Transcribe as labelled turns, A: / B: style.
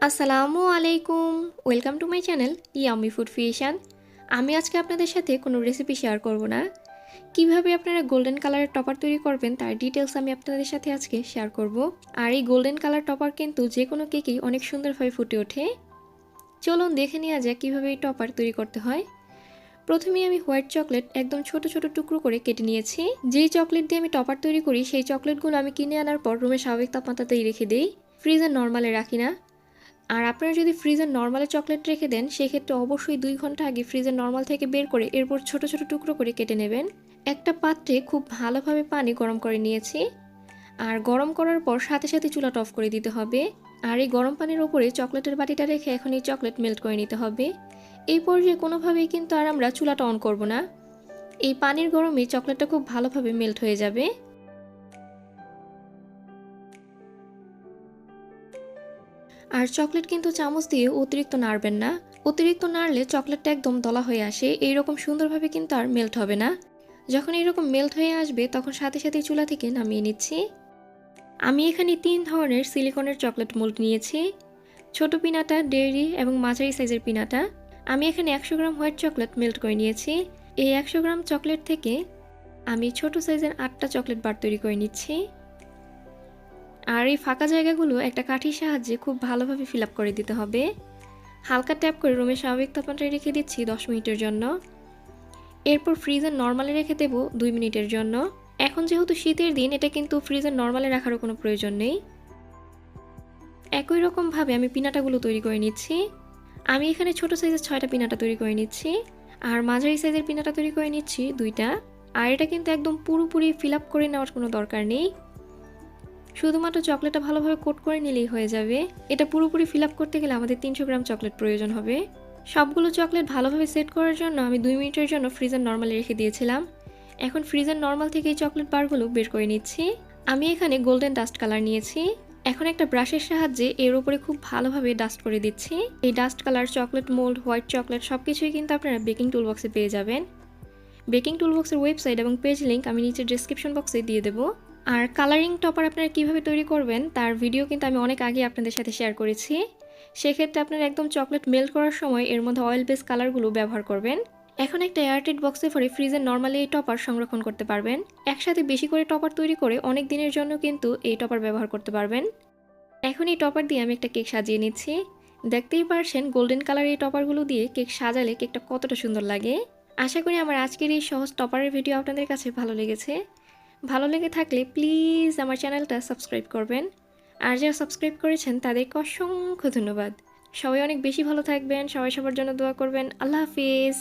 A: আসসালামু আলাইকুম, welcome to my channel yummy food fusion. আমি আজকে আপনাদের সাথে কোনো রেসিপি শেয়ার করব না, কিভাবে আপনারা গোল্ডেন কালারের টপার তৈরি করবেন তার ডিটেলস আমি আপনাদের সাথে আজকে শেয়ার করব। আর এই গোল্ডেন কালার টপার কিন্তু যে কোনো কেকেই অনেক সুন্দরভাবে ফুটে ওঠে। চলুন দেখে নেওয়া যাক কীভাবে এই টপার তৈরি করতে হয়। প্রথমেই আমি হোয়াইট চকলেট একদম ছোট ছোট টুকরো করে কেটে নিয়েছি। যেই চকলেট দিয়ে আমি টপার তৈরি করি সেই চকলেটগুলো আমি কিনে আনার পর রুমের স্বাভাবিক তাপমাত্রাতেই রেখে দিই, ফ্রিজের নর্মালে রাখি না। আর আপনারা যদি ফ্রিজের নর্মালে চকলেট রেখে দেন সেক্ষেত্রে অবশ্যই 2 ঘন্টা আগে ফ্রিজের নর্মাল থেকে বের করে এরপর ছোট ছোট টুকরো করে কেটে নেবেন। একটা পাত্রে খুব ভালোভাবে পানি গরম করে নিয়েছি, আর গরম করার পর সাথে সাথে চুলাটা অফ করে দিতে হবে। আর এই গরম পানির ওপরে চকলেটের বাটিটা রেখে এখন এই চকলেট মেল্ট করে নিতে হবে। এই পর্যায়ে কোনোভাবেই কিন্তু আর আমরা চুলাটা অন করব না, এই পানির গরমে চকলেটটা খুব ভালোভাবে মেল্ট হয়ে যাবে। আর চকলেট কিন্তু চামচ দিয়ে অতিরিক্ত নাড়বেন না, অতিরিক্ত নাড়লে চকলেটটা একদম দলা হয়ে আসে, এইরকম সুন্দরভাবে কিন্তু আর মেল্ট হবে না। যখন এইরকম মেল্ট হয়ে আসবে তখন সাথে সাথে চুলা থেকে নামিয়ে নিচ্ছি। আমি এখানে 3 ধরনের সিলিকনের চকলেট মোল্ড নিয়েছি, ছোট পিনাটা, ডেয়ারি এবং মাঝারি সাইজের পিনাটা। আমি এখানে 100 গ্রাম হোয়াইট চকলেট মেল্ট করে নিয়েছি। এই 100 গ্রাম চকলেট থেকে আমি ছোট সাইজের 8টা চকলেট বার তৈরি করে নিচ্ছি। আর এই ফাঁকা জায়গাগুলো একটা কাঠির সাহায্যে খুব ভালোভাবে ফিল আপ করে দিতে হবে। হালকা ট্যাপ করে রুমের স্বাভাবিক তাপমাত্রায় রেখে দিচ্ছি 10 মিনিটের জন্য। এরপর ফ্রিজের নর্মালে রেখে দেব 2 মিনিটের জন্য। এখন যেহেতু শীতের দিন, এটা কিন্তু ফ্রিজের নর্মালে রাখারও কোনো প্রয়োজন নেই। একই রকমভাবে আমি পিনাটাগুলো তৈরি করে নিচ্ছি। আমি এখানে ছোট সাইজের 6টা পিনাটা তৈরি করে নিচ্ছি, আর মাঝারি সাইজের পিনাটা তৈরি করে নিচ্ছি 2টা। আর এটা কিন্তু একদম পুরোপুরি ফিল আপ করে নেওয়ার কোনো দরকার নেই, শুধুমাত্র চকলেটটা ভালোভাবে কোট করে নিলেই হয়ে যাবে। এটা পুরোপুরি ফিল আপ করতে গেলে আমাদের 300 গ্রাম চকলেট প্রয়োজন হবে। সবগুলো চকলেট ভালোভাবে সেট করার জন্য আমি 2 মিনিটের জন্য ফ্রিজের নর্মালে রেখে দিয়েছিলাম। এখন ফ্রিজের নর্মাল থেকে এই চকলেট বারগুলো বের করে নিচ্ছি। আমি এখানে গোল্ডেন ডাস্ট কালার নিয়েছি। এখন একটা ব্রাশের সাহায্যে এর উপরে খুব ভালোভাবে ডাস্ট করে দিচ্ছি। এই dust colour, chocolate mould, white chocolate সবকিছুই কিন্তু আপনারা বেকিং টুলবক্সে পেয়ে যাবেন। বেকিং টুলবক্সের ওয়েবসাইট এবং পেজ লিঙ্ক আমি নিচে ডেসক্রিপশন বক্সে দিয়ে দেবো। আর কালারিং টপার আপনারা কিভাবে তৈরি করবেন তার ভিডিও কিন্তু আমি অনেক আগে আপনাদের সাথে শেয়ার করেছি। সেক্ষেত্রে আপনারা একদম চকলেট মেল্ট করার সময় এর মধ্যে অয়েল বেস কালারগুলো ব্যবহার করবেন। এখন একটা এয়ারটাইট বক্সে ভরে ফ্রিজের নর্মালি এই টপার সংরক্ষণ করতে পারবেন। একসাথে বেশি করে টপার তৈরি করে অনেক দিনের জন্য কিন্তু এই টপার ব্যবহার করতে পারবেন। এখন এই টপার দিয়ে আমি একটা কেক সাজিয়ে নিচ্ছি। দেখতেই পারছেন গোল্ডেন কালার এই টপারগুলো দিয়ে কেক সাজালে কেকটা কতটা সুন্দর লাগে। আশা করি আমার আজকের এই সহজ টপারের ভিডিও আপনাদের কাছে ভালো লেগেছে। ভালো লেগে থাকলে প্লিজ আমার চ্যানেলটা সাবস্ক্রাইব করবেন। আর যারা সাবস্ক্রাইব করেছেন তাদেরকে অসংখ্য ধন্যবাদ। সবাই অনেক বেশি ভালো থাকবেন, সবাই সবার জন্য দোয়া করবেন। আল্লাহ হাফিজ।